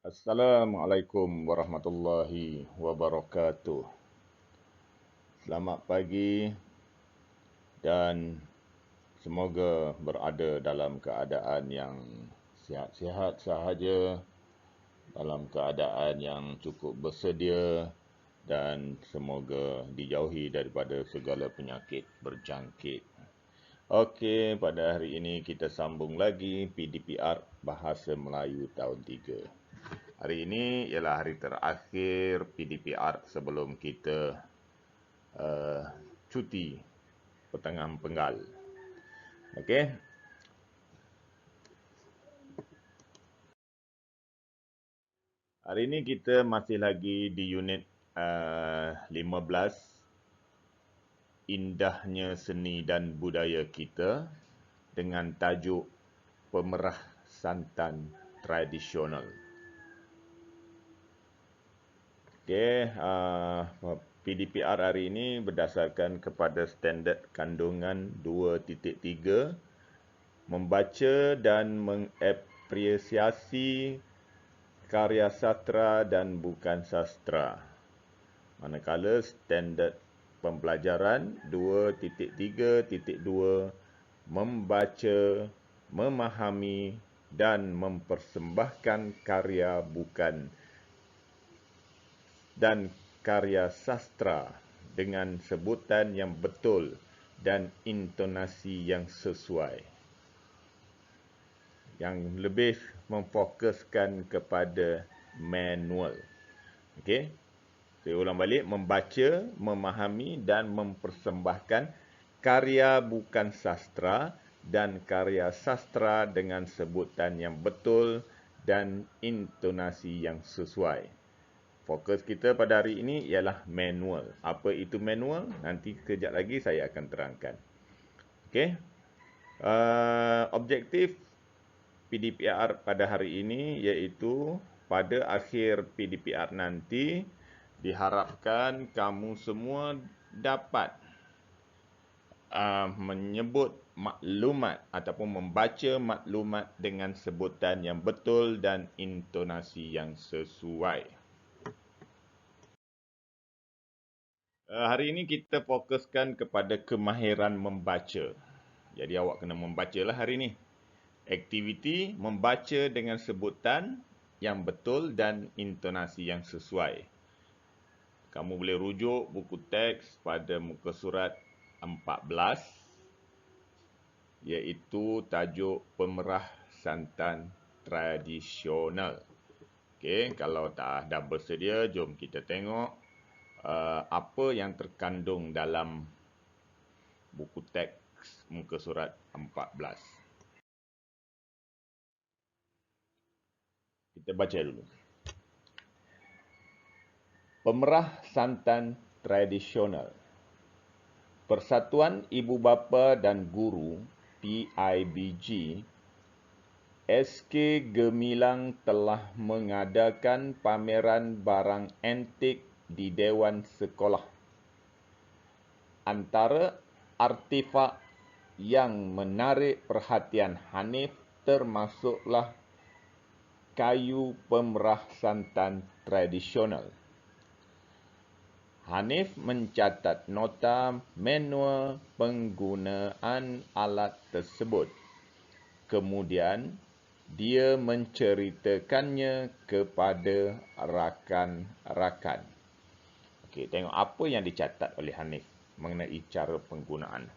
Assalamualaikum warahmatullahi wabarakatuh. Selamat pagi dan semoga berada dalam keadaan yang sihat-sihat sahaja, dalam keadaan yang cukup bersedia dan semoga dijauhi daripada segala penyakit berjangkit. Okey, pada hari ini kita sambung lagi PDPR Bahasa Melayu tahun 3. Hari ini ialah hari terakhir PDPR sebelum kita uh, cuti pertengahan penggal. Okey. Hari ini kita masih lagi di unit 15, Indahnya Seni dan Budaya Kita, dengan tajuk Pemerah Santan Tradisional. Okey, PDPR hari ini berdasarkan kepada standard kandungan 2.3, membaca dan mengapresiasi karya sastra dan bukan sastra. Manakala standard pembelajaran 2.3.2 membaca, memahami dan mempersembahkan karya bukan dan karya sastra dengan sebutan yang betul dan intonasi yang sesuai. Yang lebih memfokuskan kepada manual. Okey. Saya ulang balik, membaca, memahami dan mempersembahkan karya bukan sastra dan karya sastra dengan sebutan yang betul dan intonasi yang sesuai. Fokus kita pada hari ini ialah manual. Apa itu manual? Nanti kejap lagi saya akan terangkan. Okey. Objektif PDPR pada hari ini iaitu pada akhir PDPR nanti diharapkan kamu semua dapat menyebut maklumat ataupun membaca maklumat dengan sebutan yang betul dan intonasi yang sesuai. Hari ini kita fokuskan kepada kemahiran membaca. Jadi awak kena membacalah hari ini. Aktiviti membaca dengan sebutan yang betul dan intonasi yang sesuai. Kamu boleh rujuk buku teks pada muka surat 14, iaitu tajuk Pemerah Santan Tradisional. Okey, kalau dah bersedia, jom kita tengok apa yang terkandung dalam buku teks muka surat 14. Kita baca dulu. Pemerah Santan Tradisional. Persatuan Ibu Bapa dan Guru PIBG SK Gemilang telah mengadakan pameran barang antik di Dewan Sekolah. Antara artifak yang menarik perhatian Hanif termasuklah kayu pemerah santan tradisional. Hanif mencatat nota manual penggunaan alat tersebut. Kemudian, dia menceritakannya kepada rakan-rakan. Okey, tengok apa yang dicatat oleh Hanif mengenai cara penggunaan.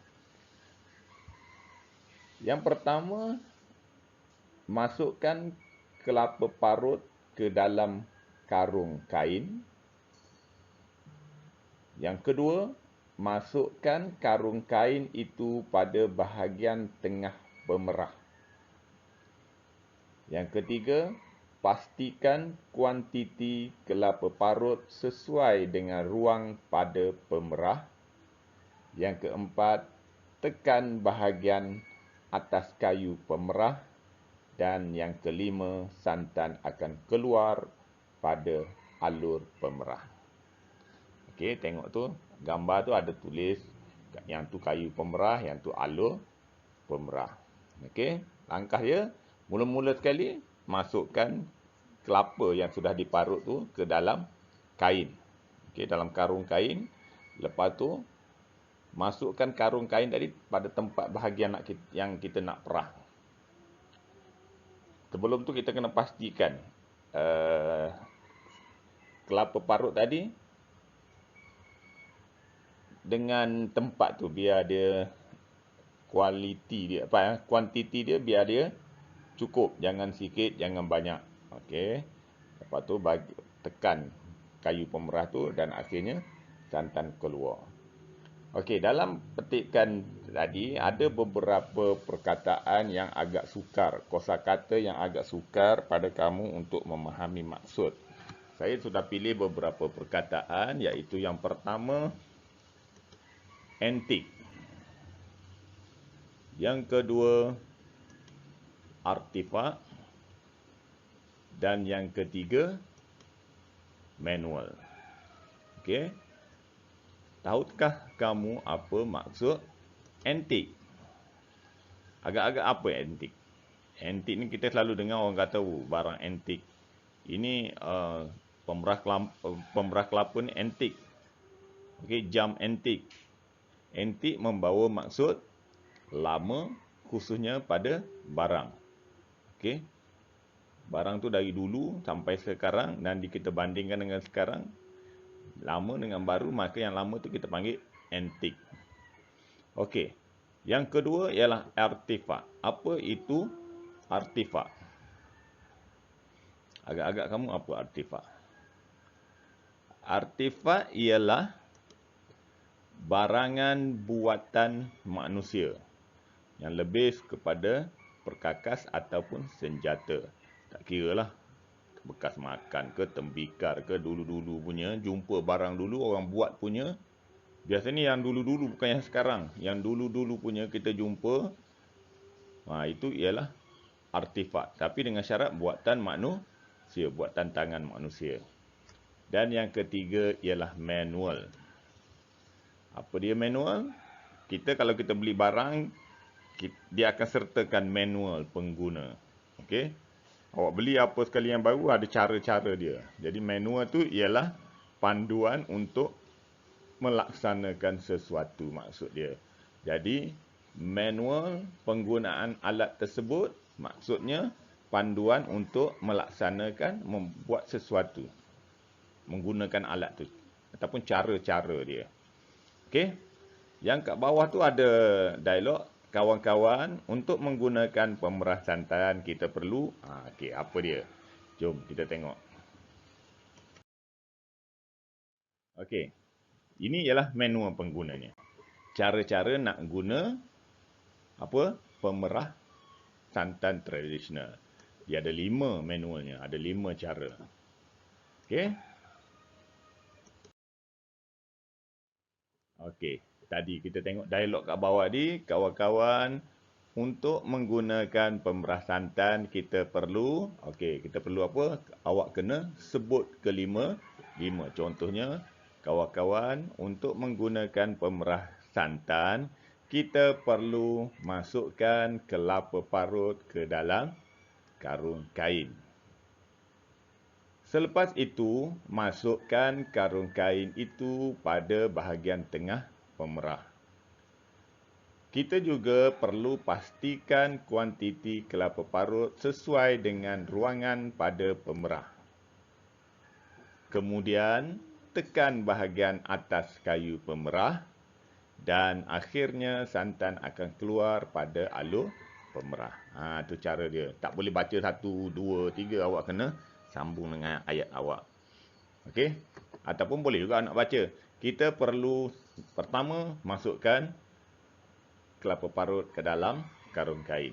Yang pertama, masukkan kelapa parut ke dalam karung kain. Yang kedua, masukkan karung kain itu pada bahagian tengah pemerah. Yang ketiga, pastikan kuantiti kelapa parut sesuai dengan ruang pada pemerah. Yang keempat, tekan bahagian atas kayu pemerah. Dan yang kelima, santan akan keluar pada alur pemerah. Okey, tengok tu. Gambar tu ada tulis yang tu kayu pemerah, yang tu alur pemerah. Okey, langkah dia, mula-mula sekali masukkan kelapa yang sudah diparut tu ke dalam kain. Okey, dalam karung kain. Lepas tu masukkan karung kain tadi pada tempat bahagian yang kita nak perah. Sebelum tu kita kena pastikan kelapa parut tadi dengan tempat tu biar dia kuantiti dia biar dia cukup, jangan sikit, jangan banyak. Okey. Lepas tu tekan kayu pemerah tu dan akhirnya santan keluar. Okey, dalam petikan tadi ada beberapa perkataan yang agak sukar, kosakata yang agak sukar pada kamu untuk memahami maksud. Saya sudah pilih beberapa perkataan, iaitu yang pertama antik. Yang kedua, artifak. Dan yang ketiga, manual. Okey. Tahukah kamu apa maksud antik? Agak-agak apa antik? Antik ni kita selalu dengar orang kata barang antik. Ini pemerah kelapa ni antik. Okey, jam antik. Antik membawa maksud lama, khususnya pada barang. Okey. Barang tu dari dulu sampai sekarang dan kita bandingkan dengan sekarang, lama dengan baru, maka yang lama tu kita panggil antik. Okey. Yang kedua ialah artifak. Apa itu artifak? Agak-agak kamu apa artifak? Artifak ialah barangan buatan manusia yang lebih kepada perkakas ataupun senjata. Tak kira lah bekas makan ke, tembikar ke, dulu-dulu punya, jumpa barang dulu orang buat punya. Biasanya yang dulu-dulu, bukan yang sekarang. Yang dulu-dulu punya kita jumpa, itu ialah artifak. Tapi dengan syarat buatan manusia, buatan tangan manusia. Dan yang ketiga ialah manual. Apa dia manual? Kalau kita beli barang, dia akan sertakan manual pengguna. Okey. Awak beli apa sekali yang baru, ada cara-cara dia. Jadi manual tu ialah panduan untuk melaksanakan sesuatu, maksud dia. Jadi manual penggunaan alat tersebut maksudnya panduan untuk melaksanakan, membuat sesuatu menggunakan alat tu ataupun cara-cara dia. Okey. Yang kat bawah tu ada dialog. Kawan-kawan, untuk menggunakan pemerah santan kita perlu, okey, apa dia? Jom kita tengok. Okey. Ini ialah manual penggunanya. Cara-cara nak guna pemerah santan tradisional. Dia ada 5 manualnya, ada 5 cara. Okey. Okey. Tadi kita tengok dialog kat bawah ni, kawan-kawan, untuk menggunakan pemerah santan kita perlu, kita perlu apa? Awak kena sebut kelima. 5. Contohnya, kawan-kawan, untuk menggunakan pemerah santan, kita perlu masukkan kelapa parut ke dalam karung kain. Selepas itu, masukkan karung kain itu pada bahagian tengah pemerah. Kita juga perlu pastikan kuantiti kelapa parut sesuai dengan ruangan pada pemerah. Kemudian, tekan bahagian atas kayu pemerah dan akhirnya santan akan keluar pada alur pemerah. Itu cara dia. Tak boleh baca 1, 2, 3. Awak kena sambung dengan ayat awak. Okey? Ataupun boleh juga nak baca. Kita perlu pertama masukkan kelapa parut ke dalam karung kain.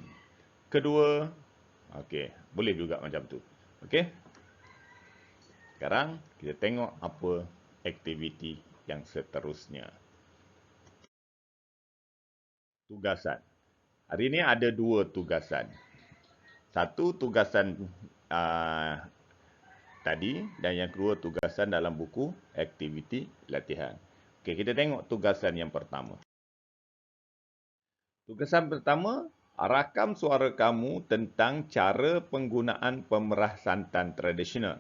Kedua, boleh juga macam tu. Okey? Sekarang kita tengok apa aktiviti yang seterusnya. Tugasan. Hari ini ada 2 tugasan. Satu tugasan tadi dan yang kedua tugasan dalam buku aktiviti latihan. Okey, kita tengok tugasan yang pertama. Tugasan pertama, rakam suara kamu tentang cara penggunaan pemerah santan tradisional.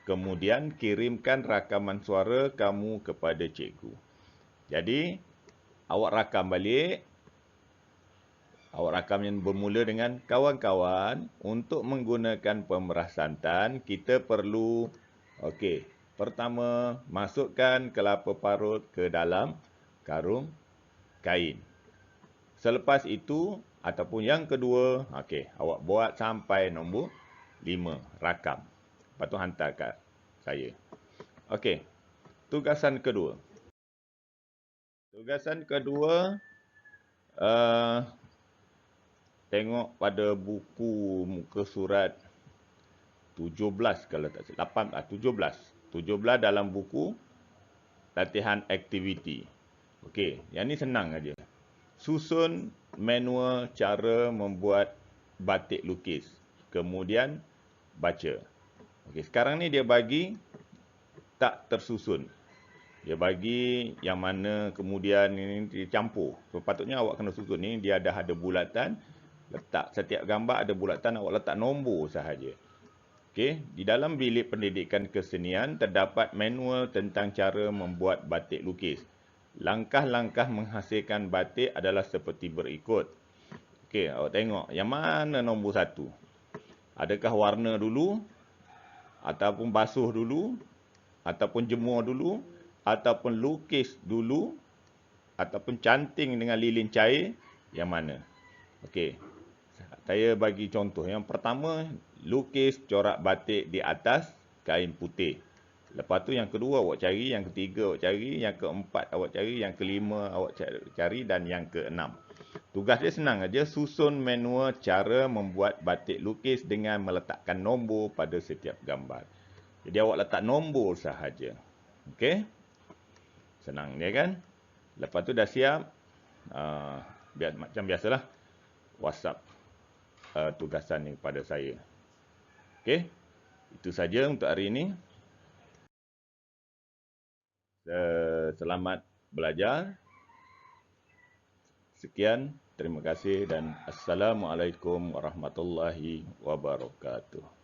Kemudian kirimkan rakaman suara kamu kepada cikgu. Jadi, awak rakam balik. Awak rakam yang bermula dengan kawan-kawan. Untuk menggunakan pemerah santan, kita perlu, okey, pertama, masukkan kelapa parut ke dalam karung kain. Selepas itu, ataupun yang kedua, okey, awak buat sampai nombor 5, rakam. Lepas tu hantar kat saya. Okey, tugasan kedua. Tugasan kedua, tengok pada buku muka surat 17 kalau tak silap. 17. 17 dalam buku latihan aktiviti. Okey, yang ni senang aja. Susun manual cara membuat batik lukis. Kemudian baca. Okey, sekarang ni dia bagi tak tersusun. Dia bagi yang mana kemudian ini dicampur. So, patutnya awak kena susun ni. Dia dah ada bulatan. Letak setiap gambar ada bulatan. Awak letak nombor sahaja. Okey, di dalam bilik pendidikan kesenian terdapat manual tentang cara membuat batik lukis. Langkah-langkah menghasilkan batik adalah seperti berikut. Okey, awak tengok yang mana nombor 1. Adakah warna dulu? Ataupun basuh dulu? Ataupun jemur dulu? Ataupun lukis dulu? Ataupun canting dengan lilin cair? Yang mana? Okey, saya bagi contoh. Yang pertama, lukis corak batik di atas kain putih. Lepas tu yang kedua awak cari, yang ketiga awak cari, yang keempat awak cari, yang kelima awak cari dan yang keenam. Tugas dia senang aja, susun manual cara membuat batik lukis dengan meletakkan nombor pada setiap gambar. Jadi awak letak nombor sahaja. Okey? Senang dia kan? Lepas tu dah siap, macam biasalah, WhatsApp tugasan ni kepada saya. Okey? Itu saja untuk hari ini. Selamat belajar. Sekian, terima kasih dan Assalamualaikum warahmatullahi wabarakatuh.